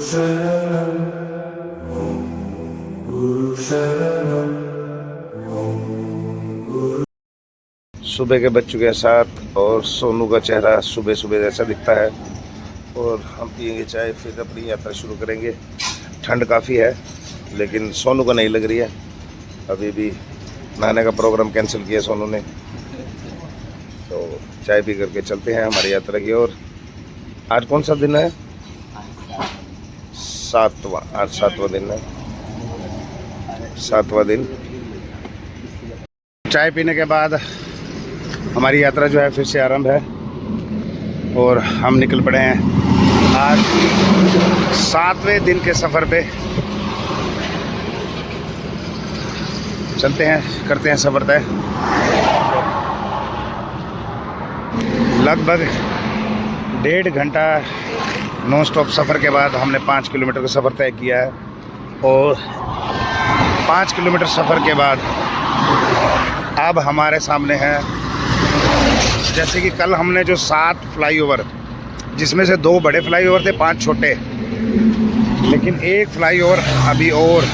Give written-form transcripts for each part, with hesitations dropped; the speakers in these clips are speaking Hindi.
शरणं गुरु शरणं। सुबह के बज चुके हैं 7 और सोनू का चेहरा सुबह सुबह जैसा दिखता है और हम पियेंगे चाय, फिर अपनी यात्रा शुरू करेंगे। ठंड काफ़ी है लेकिन सोनू को नहीं लग रही है। अभी भी नहाने का प्रोग्राम कैंसिल किया सोनू ने, तो चाय पी करके चलते हैं हमारी यात्रा की ओर। आज कौन सा दिन है? आज सातवां दिन है, 7वां दिन। चाय पीने के बाद हमारी यात्रा जो है फिर से आरंभ है और हम निकल पड़े हैं आज 7वें दिन के सफ़र पे। चलते हैं, करते हैं सफ़र तय। लगभग 1.5 घंटा नॉन स्टॉप सफ़र के बाद हमने 5 किलोमीटर का सफ़र तय किया है और 5 किलोमीटर सफ़र के बाद अब हमारे सामने है, जैसे कि कल हमने जो 7 फ्लाईओवर, जिसमें से 2 बड़े फ्लाईओवर थे, 5 छोटे, लेकिन एक फ्लाईओवर अभी और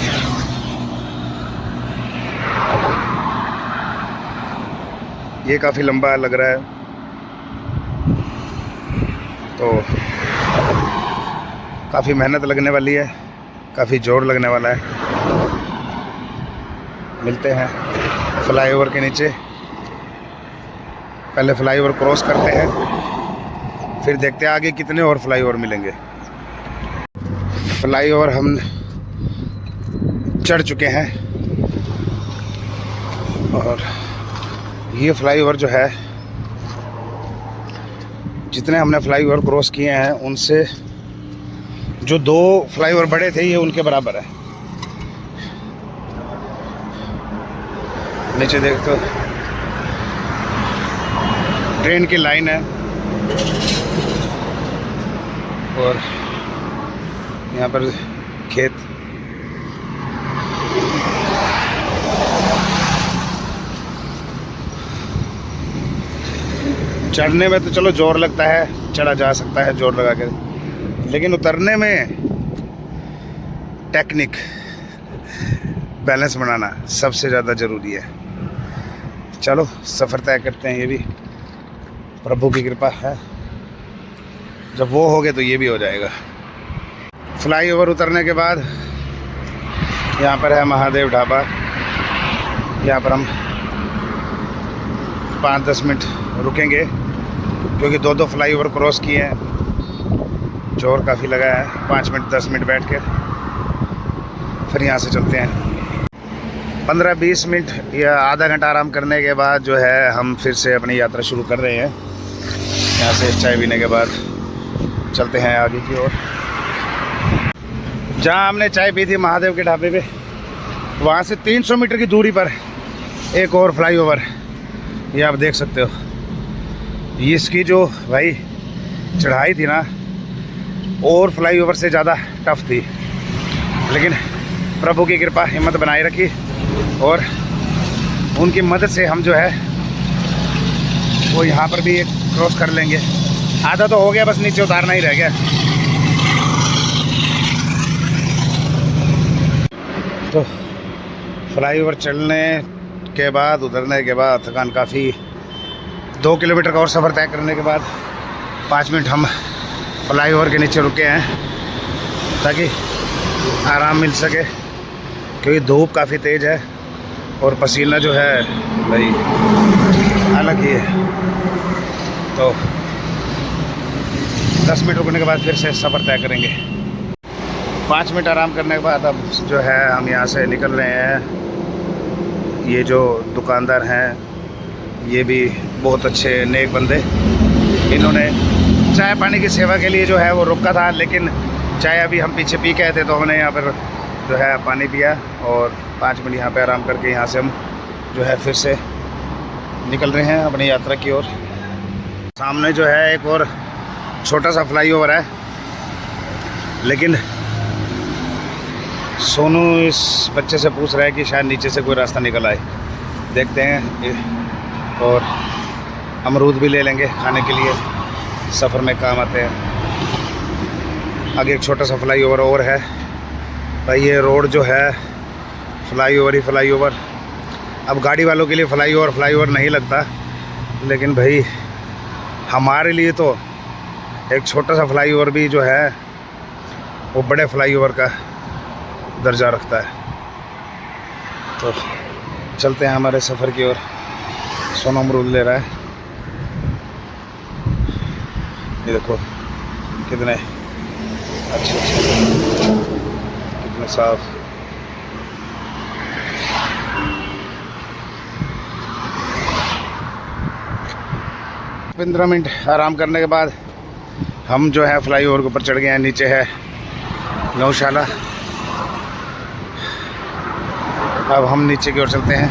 ये काफ़ी लंबा लग रहा है, तो काफ़ी मेहनत लगने वाली है, काफ़ी जोर लगने वाला है। मिलते हैं फ्लाईओवर के नीचे। पहले फ्लाईओवर क्रॉस करते हैं, फिर देखते हैं आगे कितने और फ्लाईओवर मिलेंगे। फ्लाईओवर हम चढ़ चुके हैं और ये फ्लाईओवर जो है, जितने हमने फ्लाईओवर क्रॉस किए हैं उनसे जो 2 फ्लाईओवर बड़े थे ये उनके बराबर है। नीचे देख तो ट्रेन की लाइन है और यहाँ पर खेत। चढ़ने में तो चलो जोर लगता है, चढ़ा जा सकता है जोर लगा के, लेकिन उतरने में टेक्निक, बैलेंस बनाना सबसे ज़्यादा ज़रूरी है। चलो सफ़र तय करते हैं। ये भी प्रभु की कृपा है, जब वो हो गए तो ये भी हो जाएगा। फ्लाईओवर उतरने के बाद यहाँ पर है महादेव ढाबा। यहाँ पर हम 5-10 मिनट रुकेंगे क्योंकि 2 फ्लाईओवर क्रॉस किए हैं, जोर काफ़ी लगा है। 5 मिनट 10 मिनट बैठ के फिर यहाँ से चलते हैं। 15-20 मिनट या आधा घंटा आराम करने के बाद जो है हम फिर से अपनी यात्रा शुरू कर रहे हैं। यहाँ से चाय पीने के बाद चलते हैं आगे की ओर। जहाँ हमने चाय पी थी महादेव के ढाबे पे, वहाँ से 300 मीटर की दूरी पर एक और फ्लाईओवर, ये आप देख सकते हो। इसकी जो भाई चढ़ाई थी ना, और फ्लाईओवर से ज़्यादा टफ थी, लेकिन प्रभु की कृपा हिम्मत बनाए रखी और उनकी मदद से हम जो है वो यहाँ पर भी एक क्रॉस कर लेंगे। आधा तो हो गया, बस नीचे उतारना ही रह गया। तो फ्लाईओवर चढ़ने के बाद, उतरने के बाद थकान काफ़ी, 2 किलोमीटर का और सफ़र तय करने के बाद 5 मिनट हम फ्लाईओवर के नीचे रुके हैं ताकि आराम मिल सके, क्योंकि धूप काफ़ी तेज़ है और पसीना जो है भाई अलग ही है। तो 10 मिनट रुकने के बाद फिर से सफ़र तय करेंगे। 5 मिनट आराम करने के बाद अब जो है हम यहाँ से निकल रहे हैं। ये जो दुकानदार हैं ये भी बहुत अच्छे नेक बंदे, इन्होंने चाय पानी की सेवा के लिए जो है वो रुका था, लेकिन चाय अभी हम पीछे पी के आए थे तो हमने यहाँ पर जो है पानी पिया और 5 मिनट यहाँ पे आराम करके यहाँ से हम जो है फिर से निकल रहे हैं अपनी यात्रा की ओर। सामने जो है एक और छोटा सा फ्लाईओवर है, लेकिन सोनू इस बच्चे से पूछ रहा है कि शायद नीचे से कोई रास्ता निकल आए, देखते हैं। और अमरूद भी ले लेंगे खाने के लिए, सफ़र में काम आते हैं। आगे एक छोटा सा फ्लाईओवर और है भाई। ये रोड जो है फ्लाईओवर ही फ्लाईओवर। अब गाड़ी वालों के लिए फ्लाईओवर नहीं लगता, लेकिन भाई हमारे लिए तो एक छोटा सा फ्लाईओवर भी जो है वो बड़े फ्लाईओवर का दर्जा रखता है। तो चलते हैं हमारे सफ़र की ओर। सोना अमरूद ले रहा है, ये देखो कितने अच्छे कितने साफ। 15 मिनट आराम करने के बाद हम जो है फ्लाईओवर के ऊपर चढ़ गए हैं। नीचे है गौशाला। अब हम नीचे की ओर चलते हैं।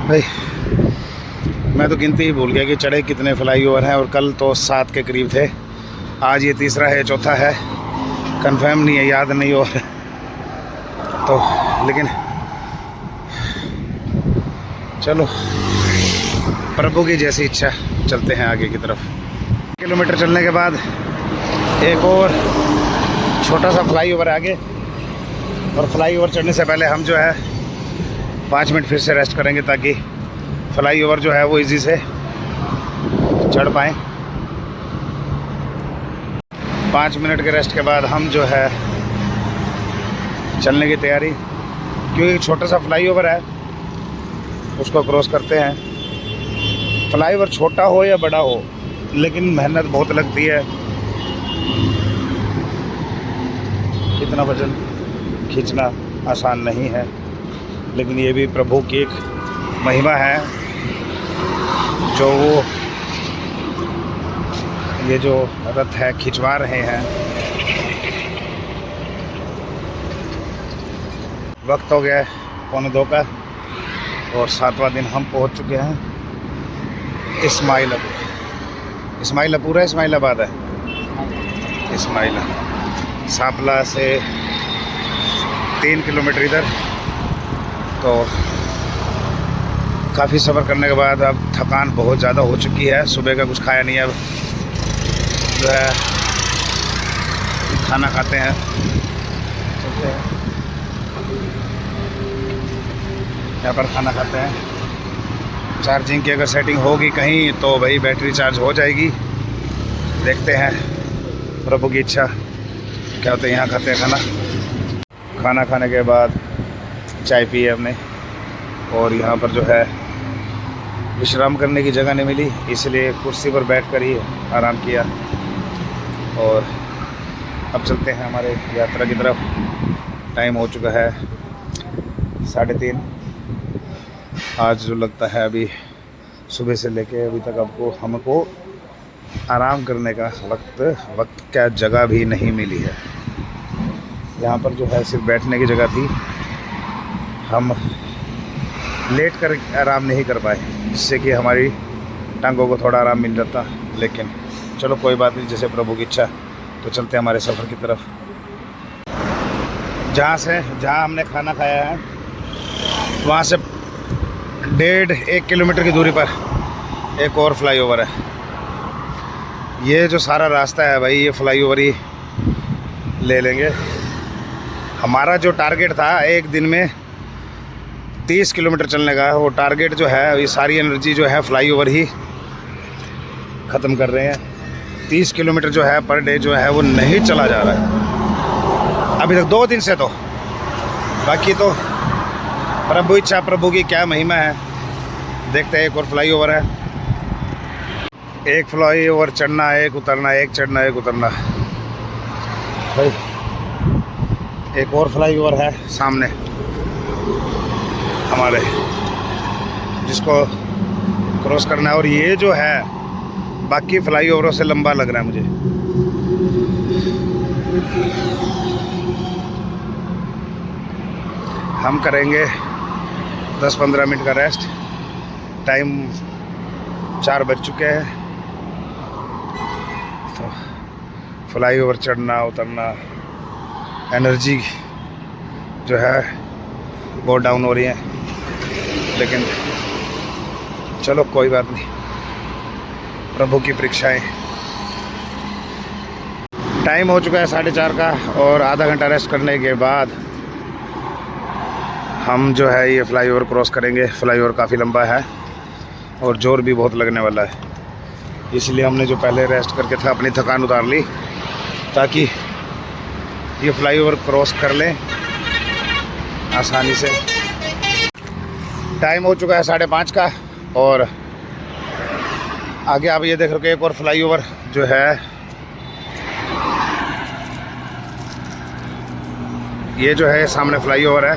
भाई मैं तो गिनती ही भूल गया कि चढ़े कितने फ्लाईओवर हैं, और कल तो 7 के करीब थे। आज ये तीसरा है, चौथा है, कंफर्म नहीं है, याद नहीं हो तो, लेकिन चलो प्रभु की जैसी इच्छा, चलते हैं आगे की तरफ। किलोमीटर चलने के बाद एक और छोटा सा फ्लाईओवर है आगे, और फ्लाईओवर चढ़ने से पहले हम जो है 5 मिनट फिर से रेस्ट करेंगे, ताकि फ्लाईओवर जो है वो इजी से चढ़ पाएँ। 5 मिनट के रेस्ट के बाद हम जो है चलने की तैयारी, क्योंकि छोटा सा फ्लाईओवर है उसको क्रॉस करते हैं। फ्लाईओवर छोटा हो या बड़ा हो, लेकिन मेहनत बहुत लगती है। इतना वजन खींचना आसान नहीं है, लेकिन ये भी प्रभु की एक महिमा है, जो वो ये जो रथ है खिंचवा रहे हैं। वक्त हो गया है 1:45 का, और 7वां दिन हम पहुंच चुके हैं इस्माइलापुर है, इस्माइलाबाद है, इस्माइला सांपला से 3 किलोमीटर इधर। तो काफ़ी सफ़र करने के बाद अब थकान बहुत ज़्यादा हो चुकी है। सुबह का कुछ खाया नहीं है, अब जो है खाना खाते हैं, चलते हैं यहाँ पर खाना खाते हैं। चार्जिंग की अगर सेटिंग होगी कहीं तो भाई बैटरी चार्ज हो जाएगी, देखते हैं प्रभु की इच्छा क्या होता है। यहाँ खाते हैं खाना खाने के बाद चाय पी है हमने, और यहाँ पर जो है विश्राम करने की जगह नहीं मिली, इसलिए कुर्सी पर बैठकर ही आराम किया। और अब चलते हैं हमारे यात्रा की तरफ। टाइम हो चुका है 3:30। आज जो लगता है अभी सुबह से लेके अभी तक हमको आराम करने का वक्त क्या जगह भी नहीं मिली है। यहाँ पर जो है सिर्फ बैठने की जगह थी, हम लेट कर आराम नहीं कर पाए, जिससे कि हमारी टांगों को थोड़ा आराम मिल जाता। लेकिन चलो कोई बात नहीं, जैसे प्रभु की इच्छा। तो चलते हैं हमारे सफ़र की तरफ। जहाँ हमने खाना खाया है वहाँ से 1.5 किलोमीटर की दूरी पर एक और फ्लाईओवर है। ये जो सारा रास्ता है भाई, ये फ्लाईओवर ही ले लेंगे। हमारा जो टारगेट था एक दिन में 30 किलोमीटर चलने का, वो टारगेट जो है, ये सारी एनर्जी जो है फ्लाईओवर ही ख़त्म कर रहे हैं। 30 किलोमीटर जो है पर डे जो है वो नहीं चला जा रहा है अभी तक 2 दिन से। तो बाकी तो प्रभु इच्छा, प्रभु की क्या महिमा है, देखते हैं। एक और फ्लाईओवर है, एक फ्लाईओवर चढ़ना, एक उतरना, एक चढ़ना, एक उतरना। भाई एक और फ्लाईओवर है सामने हमारे, जिसको क्रॉस करना है। और ये जो है बाकी फ्लाईओवरों से लंबा लग रहा है मुझे। हम करेंगे 10-15 मिनट का रेस्ट। टाइम 4 बज चुके हैं। तो फ्लाईओवर चढ़ना उतरना, एनर्जी जो है बहुत डाउन हो रही है, लेकिन चलो कोई बात नहीं, प्रभु की परीक्षाएं। टाइम हो चुका है 4:30 का और आधा घंटा रेस्ट करने के बाद हम जो है ये फ्लाईओवर क्रॉस करेंगे। फ्लाईओवर काफ़ी लंबा है और जोर भी बहुत लगने वाला है, इसलिए हमने जो पहले रेस्ट करके था अपनी थकान उतार ली ताकि ये फ्लाईओवर क्रॉस कर लें आसानी से। टाइम हो चुका है 5:30 का और आगे आप ये देख रहे हो एक और फ्लाईओवर जो है ये जो है सामने फ्लाईओवर है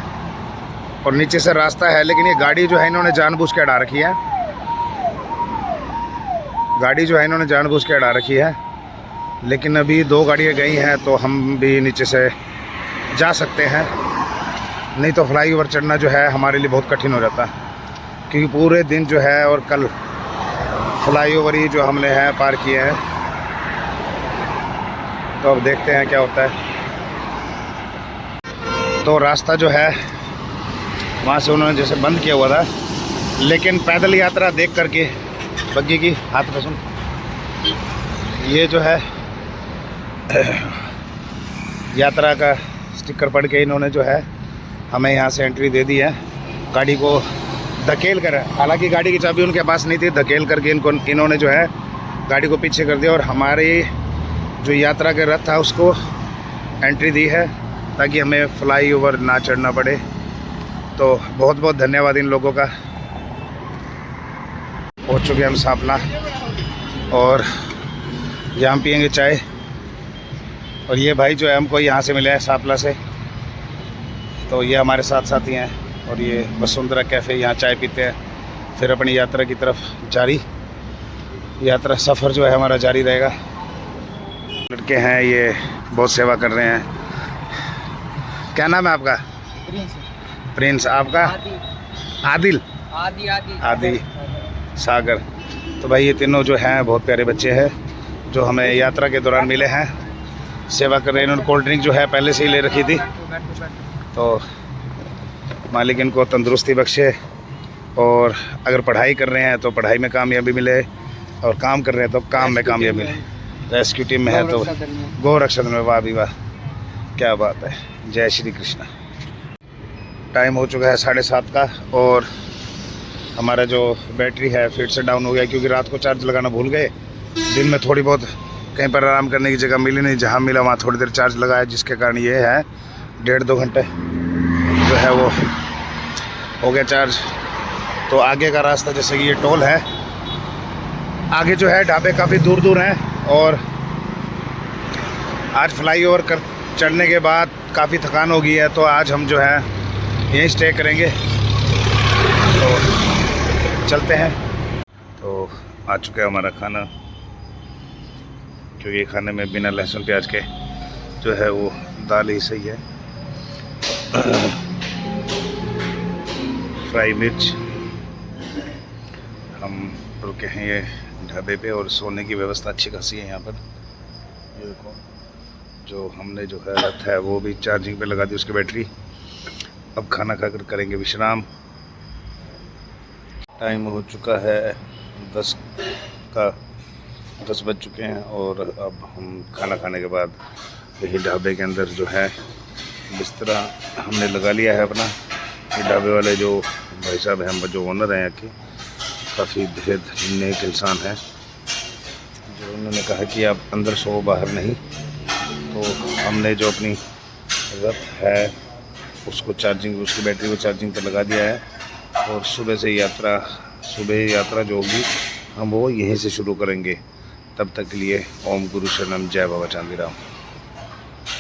और नीचे से रास्ता है, लेकिन ये गाड़ी जो है इन्होंने जानबूझ के हटा रखी है। गाड़ी जो है इन्होंने जानबूझ के हटा रखी है, लेकिन अभी 2 गाड़ियाँ गई हैं तो हम भी नीचे से जा सकते हैं, नहीं तो फ्लाईओवर चढ़ना जो है हमारे लिए बहुत कठिन हो जाता, क्योंकि पूरे दिन जो है और कल फ्लाईओवर ही जो हमने है पार किए हैं। तो अब देखते हैं क्या होता है। तो रास्ता जो है वहाँ से उन्होंने जैसे बंद किया हुआ था, लेकिन पैदल यात्रा देख करके बग्गी की हाथ पे सुन, ये जो है यात्रा का स्टिकर पढ़ के इन्होंने जो है हमें यहाँ से एंट्री दे दी है। गाड़ी को धकेल कर, हालांकि गाड़ी की चाबी उनके पास नहीं थी, धकेल करके इन्होंने जो है गाड़ी को पीछे कर दिया और हमारी जो यात्रा का रथ था उसको एंट्री दी है ताकि हमें फ्लाईओवर ना चढ़ना पड़े। तो बहुत बहुत धन्यवाद इन लोगों का। पहुँच चुके हम सांपला और यहाँ पियेंगे चाय। और ये भाई जो है हमको यहाँ से मिले हैं सांपला से, तो ये हमारे साथ साथी हैं और ये वसुंधरा कैफ़े यहाँ चाय पीते हैं, फिर अपनी यात्रा की तरफ जारी यात्रा सफ़र जो है हमारा जारी रहेगा। लड़के हैं ये बहुत सेवा कर रहे हैं। क्या नाम है आपका? प्रिंस। आपका? आदिल। आदि सागर। तो भाई ये तीनों जो हैं बहुत प्यारे बच्चे हैं जो हमें यात्रा के दौरान मिले हैं, सेवा कर रहे हैं। इन्होंने कोल्ड ड्रिंक जो है पहले से ही ले रखी थी, तो मालिक इनको तंदुरुस्ती बख्शे। और अगर पढ़ाई कर रहे हैं तो पढ़ाई में कामयाबी मिले, और काम कर रहे हैं तो काम में कामयाबी मिले। रेस्क्यू टीम में है तो गौ रक्षण में, वाह भी वाह, क्या बात है। जय श्री कृष्ण। टाइम हो चुका है 7:30 का और हमारा जो बैटरी है फिर से डाउन हो गया, क्योंकि रात को चार्ज लगाना भूल गए। दिन में थोड़ी बहुत कहीं पर आराम करने की जगह मिली नहीं, जहाँ मिला वहाँ थोड़ी देर चार्ज लगाया, जिसके कारण ये है 1.5-2 घंटे जो है वो हो गया चार्ज। तो आगे का रास्ता, जैसे कि ये टोल है, आगे जो है ढाबे काफ़ी दूर दूर हैं और आज फ्लाईओवर कर चढ़ने के बाद काफ़ी थकान हो गई है, तो आज हम जो है यहीं स्टे करेंगे। तो चलते हैं। तो आ चुका है हमारा खाना, क्योंकि खाने में बिना लहसुन प्याज के जो है वो दाल ही सही है। फ्राई मिर्च। हम रुके हैं ये ढाबे पे और सोने की व्यवस्था अच्छी खासी है यहाँ पर। ये देखो, जो हमने जो है रथ है वो भी चार्जिंग पे लगा दी उसकी बैटरी। अब खाना खाकर करेंगे विश्राम। टाइम हो चुका है 10 बज चुके हैं और अब हम खाना खाने के बाद यही ढाबे के अंदर जो है बिस्तरा हमने लगा लिया है अपना। ये ढाबे वाले जो भाई साहब हैं, जो ओनर हैं यहाँ के, काफ़ी बेहद नेक इंसान है, जो उन्होंने कहा कि आप अंदर सो बाहर नहीं। तो हमने जो अपनी रथ है उसको चार्जिंग, उसकी बैटरी को चार्जिंग पर लगा दिया है और सुबह यात्रा जो होगी हम वो यहीं से शुरू करेंगे। तब तक के लिए ओम गुरु शरणम, जय बाबा चांदीराम।